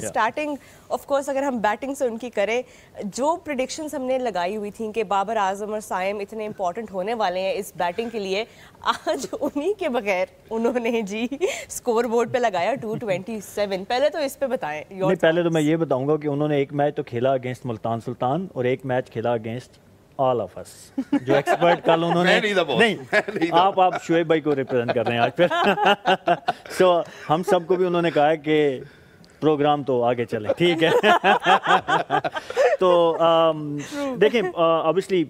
کہ starting of course اگر ہم بیٹنگ سے ان کی کریں, جو پریڈکشنز ہم نے لگائی ہوئی تھیں کہ بابر اعظم اور سائم اتنے امپورٹنٹ ہونے والے ہیں اس بیٹنگ کے لیے, آج انہی کے بغیر انہوں نے جی اسکور بورڈ پہ لگایا 227. پہلے تو اس پہ بتائیں. پہلے تو میں یہ بتاؤں گا کہ انہوں نے ایک میچ تو کھیلا اگینسٹ ملتان سلطان اور ایک میچ کھیلا اگینسٹ آل آف اس, جو ایکسپرٹ کل انہوں نے نہیں, آپ شعیب بھائی کو ریپرزینٹ کر رہے ہیں آج پھر. سو ہم سب کو بھی انہوں نے کہا کہ پروگرام تو آگے چلے, ٹھیک ہے. تو دیکھیں obviously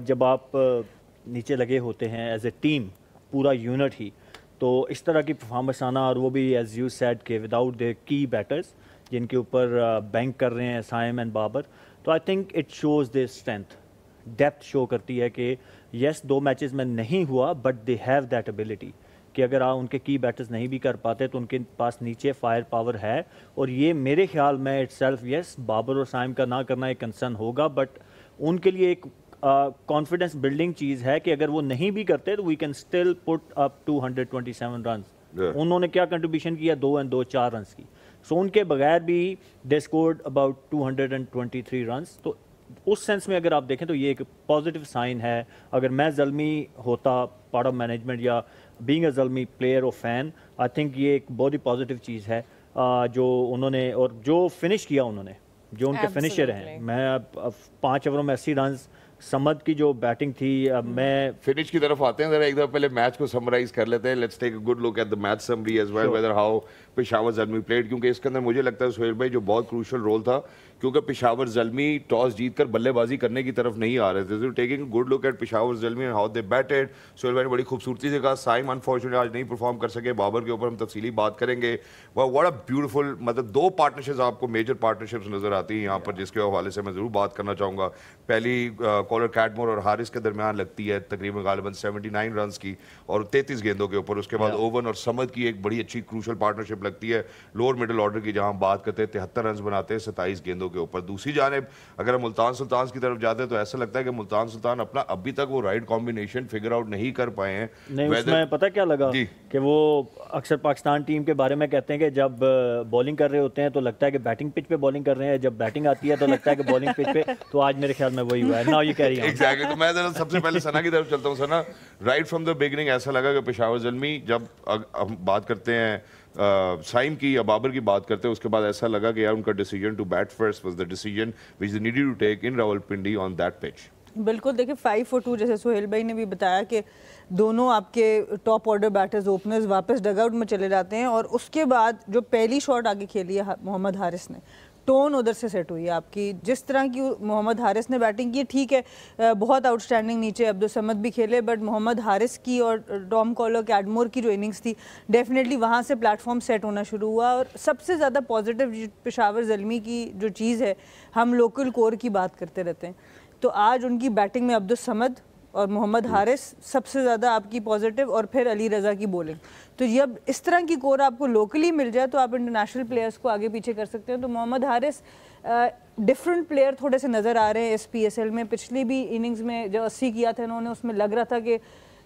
جب آپ نیچے لگے ہوتے ہیں ایز اے ٹیم, پورا یونٹ ہی, تو اس طرح کی پرفارمنس آنا, اور وہ بھی ایز یو سیڈ کہ وداؤٹ دے کی بیٹرز جن کے اوپر بینک کر رہے ہیں سائم اینڈ بابر, تو I think it shows the strength. Depth show کرتی ہے کہ یس 2 میچز میں نہیں ہوا but they have that ability کہ اگر آپ ان کے کی بیٹرز نہیں بھی کر پاتے تو ان کے پاس نیچے فائر پاور ہے. اور یہ میرے خیال میں اٹ سیلف یس بابر اور سائم کا نہ کرنا ایک کنسرن ہوگا, بٹ ان کے لیے ایک کانفیڈنس بلڈنگ چیز ہے کہ اگر وہ نہیں بھی کرتے تو we can still put up 227 runs. انہوں نے کیا کنٹریبیوشن کیا, 2 اور 2 4 رنز کی. سو ان کے بغیر بھی دے اسکورڈ اباؤٹ 223 رنز. تو اس سینس میں اگر آپ دیکھیں تو یہ ایک پازیٹیو سائن ہے. اگر میں زلمی ہوتا پارٹ آف مینجمنٹ یا بینگ اے زلمی پلیئر اور فین, آئی تھنک یہ ایک بہت ہی پازیٹیو چیز ہے جو انہوں نے, اور جو فنش کیا انہوں نے, جو ان کے فنشر ہیں. میں 5 اووروں میں 80 رنز, سمد کی جو بیٹنگ تھی. میں فنش کی طرف آتے ہیں ذرا, ایک دفعہ پہلے میچ کو سمرائز کر لیتے ہیں. Let's take a good look at the match summary as well whether how Peshawar Zalmi played, کیونکہ اس کے اندر مجھے لگتا ہے سہیل بھائی جو بہت کروشل رول تھا, کیونکہ پشاور زلمی ٹاس جیت کر بلے بازی کرنے کی طرف نہیں آ رہے تھے. Taking a good look at Peshawar Zalmi and how they batted. Sohail بھائی نے بڑی خوبصورتی سے کہا سائم انفارچونیٹلی آج نہیں پرفارم کر سکے, بابر کے اوپر ہم تفصیلی بات کریں گے. واٹ اے بیوٹیفل, مطلب 2 پارٹنرشپس آپ کو میجر پارٹنرشپس نظر آتی ہیں یہاں پر, جس کے حوالے سے میں ضرور بات کرنا چاہوں گا. پہلی کالر کیٹمور اور حارث کے درمیان لگتی ہے تقریباً غالباً 79 رنز کی اور 33 گیندوں کے اوپر. اس کے بعد اوون اور سمد کی ایک بڑی اچھی کروشل پارٹنرشپ لگتی ہے لوور مڈل آرڈر کی, جہاں ہم بات کرتے ہیں 73 رنز بناتے ہیں 27 گیندوں کے اوپر. دوسری جانب اگر ہم ملتان سلطان کی طرف جاتے ہیں تو ایسا لگتا ہے کہ ملتان سلطان اپنا ابھی تک وہ رائٹ کمبینیشن فگر آؤٹ نہیں کر پائے ہیں. نہیں, اس میں پتہ کیا لگا کہ وہ اکثر پاکستان ٹیم کے بارے میں کہتے ہیں کہ جب بالنگ کر رہے ہوتے ہیں تو لگتا ہے کہ بیٹنگ پچ پہ بالنگ کر رہے ہیں, جب بیٹنگ آتی ہے تو لگتا ہے کہ بالنگ پچ پہ. تو آج میرے خیال میں وہی ہوا ہے. ناؤ یہ کہہ رہی ہیں ایگزیکٹلی. تو میں ذرا سب سے پہلے ثنا کی طرف چلتا ہوں. ثنا, رائٹ فرام دا بگننگ ایسا لگا کہ پشاور زلمی, جب ہم بات کرتے ہیں سائم کی یا بابر کی بات کرتے ہیں, اس کے بعد ایسا لگا کہ یار ان کا decision to bat first was the decision which they needed to take in Rawalpindi on that pitch. بالکل. دیکھیں 5 اور 2 جیسے سہیل بھائی نے بھی بتایا کہ دونوں آپ کے ٹاپ آرڈر بیٹرز اوپنرز واپس ڈگ آؤٹ میں چلے جاتے ہیں, اور اس کے بعد جو پہلی شاٹ آگے کھیلی ہے محمد حارث نے, ٹون ادھر سے سیٹ ہوئی ہے آپ کی. جس طرح کی محمد حارث نے بیٹنگ کی, ٹھیک ہے بہت آؤٹ اسٹینڈنگ نیچے عبدالصمد بھی کھیلے, بٹ محمد حارث کی اور ٹام کالر کیڈمور کی جو اننگز تھی ڈیفینیٹلی وہاں سے پلیٹ فارم سیٹ ہونا شروع ہوا. اور سب سے زیادہ پازیٹیو پشاور زلمی کی جو چیز ہے, ہم لوکل کور کی بات کرتے رہتے ہیں, تو آج ان کی بیٹنگ میں عبدالصمد اور محمد حارث سب سے زیادہ آپ کی پازیٹیو, اور پھر علی رضا کی بولنگ. تو جب اس طرح کی کور آپ کو لوکلی مل جائے تو آپ انٹرنیشنل پلیئرس کو آگے پیچھے کر سکتے ہیں. تو محمد حارث ڈفرنٹ پلیئر تھوڑے سے نظر آ رہے ہیں اس PSL میں. پچھلی بھی اننگز میں جو 80 کیا تھا انہوں نے, اس میں لگ رہا تھا کہ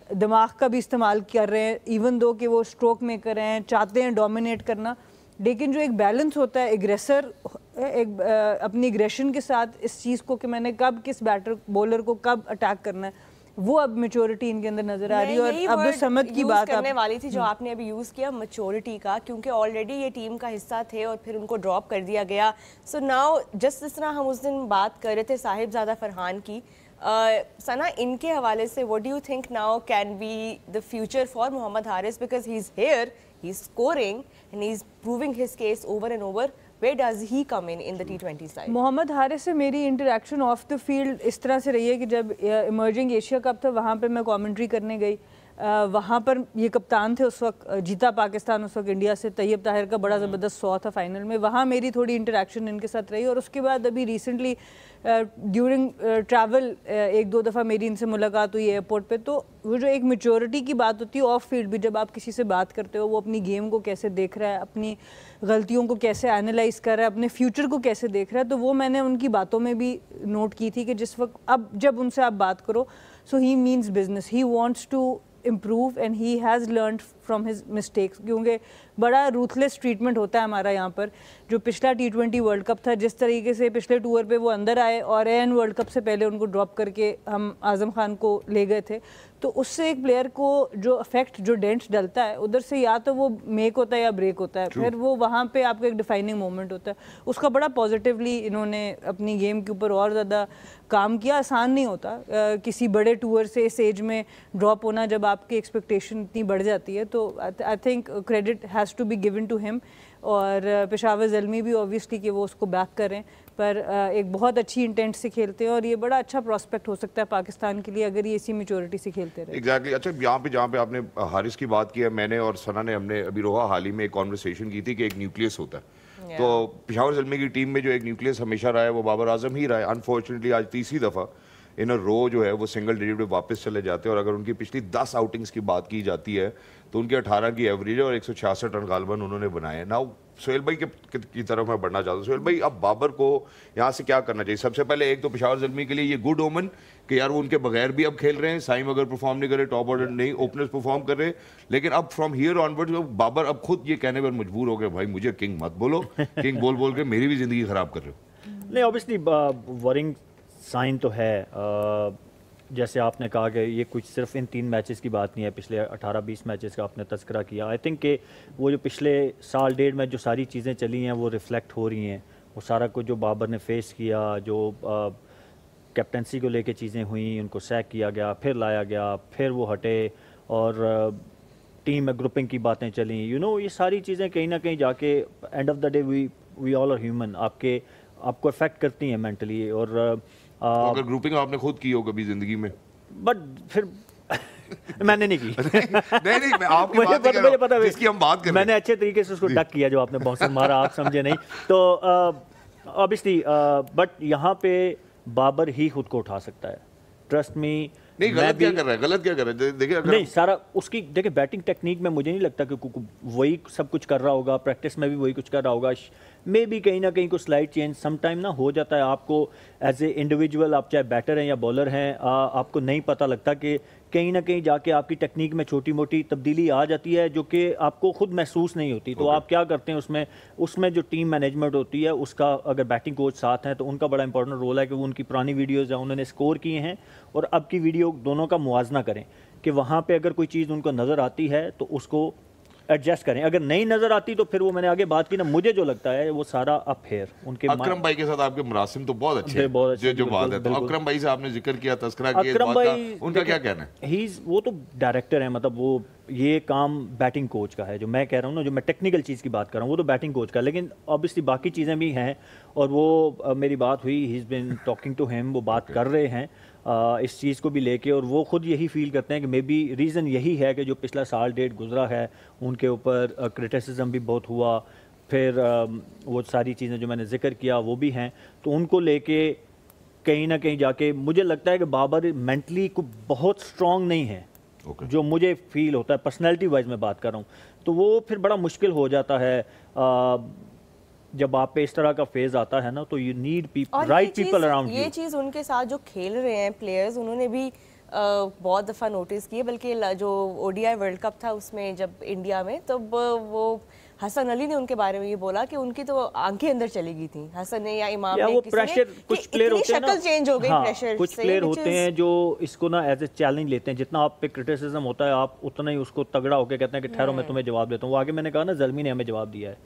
دماغ کا بھی استعمال کر رہے ہیں, ایون دو کہ وہ اسٹروک میکر ہیں, چاہتے ہیں ڈومینیٹ کرنا, لیکن جو ایک بیلنس ہوتا ہے ایگریسر, اپنی ایگریشن کے ساتھ اس چیز کو کہ میں نے کب کس بیٹر بولر کو کب اٹیک کرنا ہے, وہ اب میچورٹی ان کے اندر نظر آ رہی ہے. اور عبدالصمد کی بات کرنے والی تھی جو آپ نے ابھی یوز کیا, میچورٹی کا, کیونکہ آلریڈی یہ ٹیم کا حصہ تھے اور پھر ان کو ڈراپ کر دیا گیا. سو ناؤ جس طرح ہم اس دن بات کر رہے تھے صاحب زادہ فرحان کی, ثنا ان کے حوالے سے what do you think now can be the future for Muhammad Haris, because he's here, he's scoring and he's proving his case over and over. Where does he come in the T20 side? محمد حارث سے میری interaction of the field اس طرح سے رہی ہے کہ جب emerging Asia cup تھا وہاں پہ میں کامنٹری کرنے گئی, وہاں پر یہ کپتان تھے اس وقت, جیتا پاکستان اس وقت انڈیا سے, طیب طاہر کا بڑا زبردست 100 تھا فائنل میں, وہاں میری تھوڑی انٹریکشن ان کے ساتھ رہی. اور اس کے بعد ابھی ریسنٹلی ڈیورنگ ٹریول 1-2 دفعہ میری ان سے ملاقات ہوئی ایئرپورٹ پہ. تو وہ جو ایک میچورٹی کی بات ہوتی ہے آف فیلڈ بھی, جب آپ کسی سے بات کرتے ہو, وہ اپنی گیم کو کیسے دیکھ رہا ہے, اپنی غلطیوں کو کیسے اینالائز کر رہا ہے, اپنے فیوچر کو کیسے دیکھ رہا ہے, تو وہ میں نے ان کی باتوں میں بھی نوٹ کی تھی کہ جس وقت اب جب ان سے آپ بات کرو, so he means business, he wants to improve and he has learned from his mistakes. کیونکہ بڑا روتھلیس ٹریٹمنٹ ہوتا ہے ہمارا یہاں پر. جو پچھلا T20 ورلڈ کپ تھا, جس طریقے سے پچھلے ٹور پہ وہ اندر آئے اور این ورلڈ کپ سے پہلے ان کو ڈراپ کر کے ہم اعظم خان کو لے گئے تھے, تو اس سے ایک پلیئر کو جو افیکٹ, جو ڈینٹ ڈلتا ہے ادھر سے, یا تو وہ میک ہوتا ہے یا بریک ہوتا ہے, پھر وہ وہاں پہ آپ کا ایک ڈیفائننگ مومنٹ ہوتا ہے. اس کا بڑا پازیٹیولی انہوں نے اپنی گیم کے اوپر اور زیادہ کام کیا. آسان نہیں ہوتا کسی بڑے ٹور سے اس ایج میں ڈراپ ہونا, جب آپ کی ایکسپیکٹیشن اتنی بڑھ جاتی ہے. تو I think credit has to be given to ہم, اور پشاور زلمی بھی اوبویسلی کہ وہ اس کو بیک کریں, پر ایک بہت اچھی انٹینٹ سے کھیلتے ہیں اور یہ بڑا اچھا پراسپیکٹ ہو سکتا ہے پاکستان کے لیے اگر یہ اسی میچورٹی سے کھیلتے رہے. ایگزیکٹلی. اچھا, یہاں پہ جہاں پہ آپ نے حارث کی بات کی ہے, میں نے اور ثنا نے, ہم نے ابھی روحا حال ہی میں ایک کانورسیشن کی تھی کہ ایک نیوکلیس ہوتا ہے, تو پشاور زلمی کی ٹیم میں جو ایک نیوکلیس ہمیشہ رہا ہے وہ بابر اعظم ہی رہا ہے. انفارچونیٹلی آج تیسری دفعہ ان رو جو ہے وہ سنگل ڈیجٹ پہ واپس چلے جاتے ہیں, اور اگر ان کی پچھلی 10 آؤٹنگز کی بات کی جاتی ہے تو ان کے 18 کی ایوریج ہے اور 166 رن غالباً انہوں نے بنائے ہیں. ناؤ سہیل بھائی کی طرف میں بڑھنا چاہتا ہوں. سہیل بھائی, اب بابر کو یہاں سے کیا کرنا چاہیے؟ سب سے پہلے ایک تو پشاور زلمی کے لیے یہ گڈ اومن کہ یار وہ ان کے بغیر بھی اب کھیل رہے ہیں. سائم اگر پرفارم نہیں کرے, ٹاپ آرڈر نہیں, اوپنرز پرفارم کر رہے, لیکن اب from here on word Babar اب خود یہ کہنے پر مجبور ہو گئے, بھائی مجھے کنگ مت بولو, کنگ بول بول کے میری بھی زندگی خراب کر رہے ہو. نہیں, اوبیسلی ورنگ سائن تو ہے. جیسے آپ نے کہا کہ یہ کچھ صرف ان 3 میچز کی بات نہیں ہے, پچھلے 18-20 میچز کا آپ نے تذکرہ کیا. آئی تھنک کہ وہ جو پچھلے سال ڈیڑھ میں جو ساری چیزیں چلی ہیں وہ ریفلیکٹ ہو رہی ہیں. وہ سارا کچھ جو بابر نے فیس کیا, جو کیپٹنسی کو لے کے چیزیں ہوئیں, ان کو سیک کیا گیا, پھر لایا گیا, پھر وہ ہٹے, اور ٹیم میں گروپنگ کی باتیں چلیں, یہ ساری چیزیں کہیں نہ کہیں جا کے end of the day we all are human, آپ کو افیکٹ کرتی ہیں مینٹلی. اور اگر گروپنگ آپ نے خود کی ہو کبھی زندگی میں, بٹ پھر میں نے نہیں کی. نہیں, میں آپ کی بات کر رہا ہوں جس کی ہم بات کر رہے ہیں. میں نے اچھے طریقے سے اس کو ڈک کیا, جو آپ نے باؤنسر مارا, آپ سمجھے نہیں. تو obviously بٹ یہاں پہ بابر ہی خود کو اٹھا سکتا ہے, ٹرسٹ می. نہیں, غلط کیا کر رہا ہے, دیکھیں نہیں سارا اس کی, دیکھیں بیٹنگ ٹیکنیک میں مجھے نہیں لگتا کہ وہی سب کچھ کر رہا ہوگا, پریکٹس میں بھی وہی کچھ کر رہا ہوگا. میں بھی کہیں نہ کہیں کوئی سلائٹ چینج سم ٹائم نہ ہو جاتا ہے. آپ کو ایز اے انڈیویجول, آپ چاہے بیٹر ہیں یا بولر ہیں, آپ کو نہیں پتہ لگتا کہ کہیں نہ کہیں جا کے آپ کی ٹیکنیک میں چھوٹی موٹی تبدیلی آ جاتی ہے جو کہ آپ کو خود محسوس نہیں ہوتی. تو آپ کیا کرتے ہیں اس میں جو ٹیم مینجمنٹ ہوتی ہے اس کا, اگر بیٹنگ کوچ ساتھ ہیں تو ان کا بڑا امپورٹنٹ رول ہے کہ وہ ان کی پرانی ویڈیوز ہیں انہوں نے اسکور کیے ہیں اور اب کی ویڈیو دونوں کا موازنہ کریں کہ وہاں پہ اگر کوئی چیز ان کو نظر آتی ہے تو اس کو ایڈجسٹ کریں. اگر نہیں نظر آتی تو پھر وہ میں نے آگے بات کی نا, مجھے جو لگتا ہے وہ سارا اپ ہیئر ان کے. اکرم بھائی کے ساتھ آپ کے مراسم تو بہت اچھے ہیں, جو بات ہے. تو اکرم بھائی سے آپ نے ذکر کیا, تذکرہ کیا, اکرم بھائی ان کا کیا کہنا ہے؟ وہ تو ڈائریکٹر ہیں, مطلب وہ یہ کام بیٹنگ کوچ کا ہے. جو میں کہہ رہا ہوں نا, جو میں ٹیکنیکل چیز کی بات کر رہا ہوں وہ تو بیٹنگ کوچ کا ہے, لیکن obviously باقی چیزیں بھی ہیں. اور وہ میری بات ہوئی, ہی از بین ٹاکنگ ٹو ہیم, وہ بات کر رہے ہیں اس چیز کو بھی لے کے, اور وہ خود یہی فیل کرتے ہیں کہ مے بی ریزن یہی ہے کہ جو پچھلا سال ڈیڑھ گزرا ہے ان کے اوپر کرٹیسزم بھی بہت ہوا, پھر وہ ساری چیزیں جو میں نے ذکر کیا وہ بھی ہیں. تو ان کو لے کے کہیں نہ کہیں جا کے مجھے لگتا ہے کہ بابر مینٹلی کو بہت اسٹرانگ نہیں ہے, جو مجھے فیل ہوتا ہے پرسنالٹی وائز میں بات کر رہا ہوں. تو وہ پھر بڑا مشکل ہو جاتا ہے جب آپ پہ اس طرح کا فیز آتا ہے نا, تو you need right people around you. یہ چیز ان کے ساتھ جو کھیل رہے ہیں پلیئرز, انہوں نے بھی بہت دفعہ نوٹس کی ہے. بلکہ جو O D I world cup تھا اس میں جب انڈیا میں, تب وہ حسن علی نے ان کے بارے میں یہ بولا کہ ان کی تو آنکھیں اندر چلی گئی تھیں, حسن نے یا امام نے, وہ پریشر, کچھ پلیئر ہوتے ہیں نا, شکل چینج ہو گئی پریشر سے. کچھ پلیئر ہوتے ہیں جو اس کو نا ایز اے چیلنج لیتے ہیں. جتنا آپ پہ کرٹیسزم ہوتا ہے آپ اتنا ہی اس کو تگڑا ہو کے کہتے ہیں کہ ٹھہرو میں تمہیں جواب دیتا ہوں. وہ آگے میں نے کہا نا زلمی نے ہمیں جواب دیا ہے.